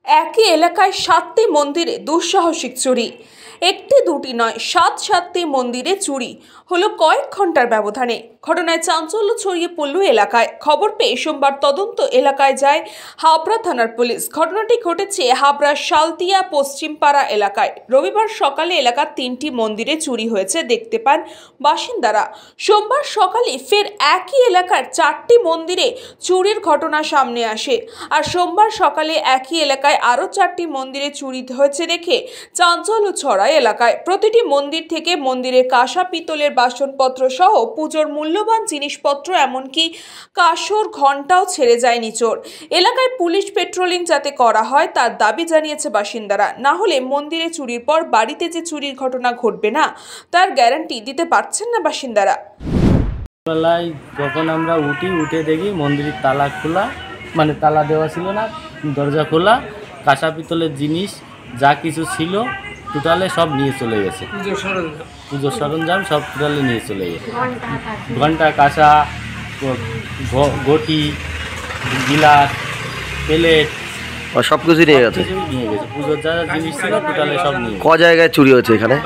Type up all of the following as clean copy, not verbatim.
একই এলাকায় 7টি মন্দিরে দুঃসাহসিক চুরি। একটি দুটি নয়, 7টি মন্দিরে চুরি হলো কয়েক ঘন্টার ব্যবধানে। ঘটনায় চাঞ্চল্য ছড়িয়ে পড়ল এলাকায়। খবর পেয়ে সোমবার তদন্ত এলাকায় যায় হাবড়া থানার পুলিশ। ঘটনাটি ঘটেছে হাবড়ার শালতিয়া পশ্চিমপাড়া এলাকায়। রবিবার সকালে এলাকার 3টি মন্দিরে চুরি হয়েছে দেখতে পান বাসিন্দারা। সোমবার সকালে ফের একই এলাকার 4টি মন্দিরে চুরির ঘটনা সামনে আসে। আর সোমবার সকালে একই এলাকায় আরও 4টি মন্দিরে চুরি হয়েছে দেখে চাঞ্চল্য ছড়ায় এলাকায়। প্রতিটি মন্দির থেকে মন্দিরের কাঁসা পিতলের বাসনপত্র সহ পুজোর মূল্যবান জিনিসপত্র এমনকি কাঁসর ঘণ্টাও ছেড়ে যায় নিচর। এলাকায় পুলিশ পেট্রোলিং যাতে করা হয় তার দাবি জানিয়েছে বাসিন্দারা। না হলে মন্দিরে চুরির পর বাড়িতে যে চুরির ঘটনা ঘটবে না তার গ্যারান্টি দিতে পারছেন না বাসিন্দারা। বেলায় যখন আমরা উঠে দেখি মন্দিরের তালা খোলা, মানে তালা দেওয়া ছিল না, দরজা খোলা, কাঁসা পিতলের জিনিস যা কিছু ছিল টোটালে সব নিয়ে চলে গেছে। পুজোর সরঞ্জাম সব টোটালে নিয়ে চলে গেছে। ঘন্টা, কাঁসা, ঘটি, গিলাস, প্লেট সব কিছু নিয়ে গেছে। পুজোর যা জিনিস ছিল টোটালে সব নিয়ে। ক জায়গায় চুরি হয়েছে এখানে?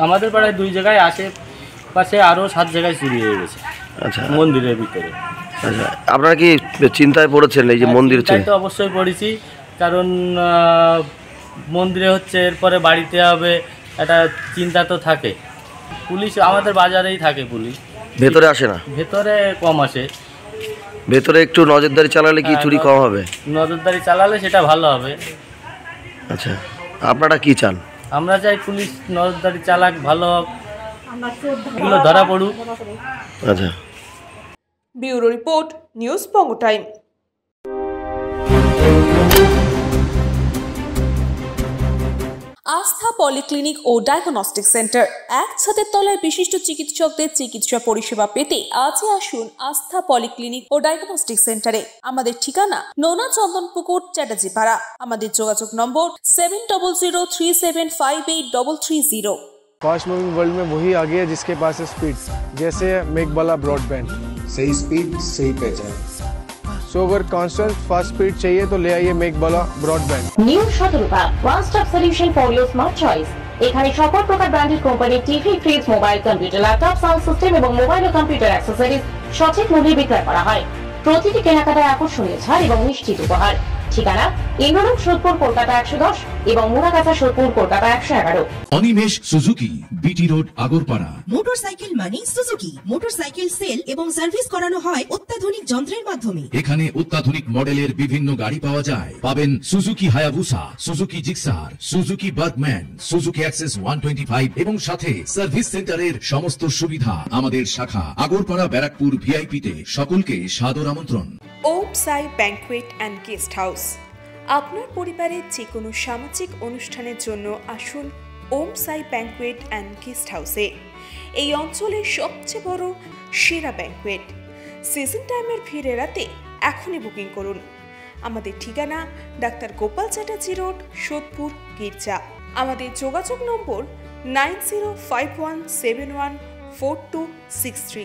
আমাদের পাড়ায় 2 জায়গায়, আশেপাশে আরও 7 জায়গায় চুরি হয়ে গেছে। আচ্ছা, মন্দিরের ভিতরে। আচ্ছা, আপনারা কি চিন্তায় পড়েছেন এই যে মন্দির চুরি? তো অবশ্যই পড়েছি, কারণ মন্দিরে হচ্ছে, এরপরে বাড়িতে হবে, একটা চিন্তা তো থাকে। পুলিশ আমাদের বাজারেই থাকে, পুলিশ ভেতরে আসে না? ভেতরে কম আসে। ভেতরে একটু নজরদারি চালালে কি চুরি কম হবে? নজরদারি চালালে সেটা ভালো হবে। আচ্ছা, আপনারা কি চান? আমরা চাই পুলিশ নজরদারি চালাক, ভালো হোক, এগুলো ধরা পড়ুক। আচ্ছা। ব্যুরো রিপোর্ট, নিউজ বঙ্গ টাইম। আস্থা পলিক্লিনিক ও ডায়াগনস্টিক সেন্টার, এক ছাদের তলায় বিশিষ্ট চিকিৎসকদের চিকিৎসা পরিষেবা পেতে আজই আসুন আস্থা পলিক্লিনিক ও ডায়াগনস্টিক সেন্টারে। আমাদের ঠিকানা নোনা চন্দনপুকুর, চ্যাটার্জিপাড়া। আমাদের যোগাযোগ নম্বর 7003758330। फास्ट मूविंग वर्ल्ड में वही आगे है जिसके पास है स्पीड, जैसे मेघबाला ब्रॉडबैंड। सही स्पीड, सही पहचान। सो अगर कांस्टेंट फास्ट स्पीड चाहिए तो ले आइए मेघबाला ब्रॉडबैंड। নিউ সতর্কতা, one stop solution for your smart choice. এখানে সকল প্রকার ব্র্যান্ডেড কোম্পানির TV, fridge, mobile, computer, laptop, sound system এবং মোবাইল ও কম্পিউটার অ্যাক্সেসরিজ সঠিক মূল্যে বিক্রয় করা হয়। প্রতিটি কেনাকাটায় আকর্ষণীয় ছাড় এবং নিশ্চিত উপহার। ঠিকানা ইন্দ্রনগর, সোদপুর, কলকাতা 110 এবং Muragachha, Sodepur, Kolkata 111। Animesh Suzuki, BT road, Agarpara. Motorcycle মানে সুজুকি। মোটরসাইকেল সেল এবং সার্ভিস করানো হয় অত্যাধুনিক যন্ত্রের মাধ্যমে। এখানে অত্যাধুনিক মডেলের বিভিন্ন গাড়ি পাওয়া যায়। পাবেন Suzuki Hayabusa, Suzuki Gixxer, Suzuki Bergman, Suzuki access 125 এবং সাথে সার্ভিস সেন্টারের সমস্ত সুবিধা। আমাদের শাখা আগরপাড়া, ব্যারাকপুর ভিআইপি তে। সকলকে সাদর আমন্ত্রণ। ওম সাই ব্যাংকুয়েট অ্যান্ড গেস্ট হাউস। আপনার পরিবারের যে কোনো সামাজিক অনুষ্ঠানের জন্য আসুন ওম সাই ব্যাংকুয়েট অ্যান্ড গেস্ট হাউসে। এই অঞ্চলের সবচেয়ে বড় সেরা ব্যাংকুয়েট। সিজন টাইমের ভিড় এড়াতে এখনই বুকিং করুন। আমাদের ঠিকানা ডাক্তার গোপাল চ্যাটার্জি রোড, সোদপুর, গির্জা। আমাদের যোগাযোগ নম্বর 9051714263।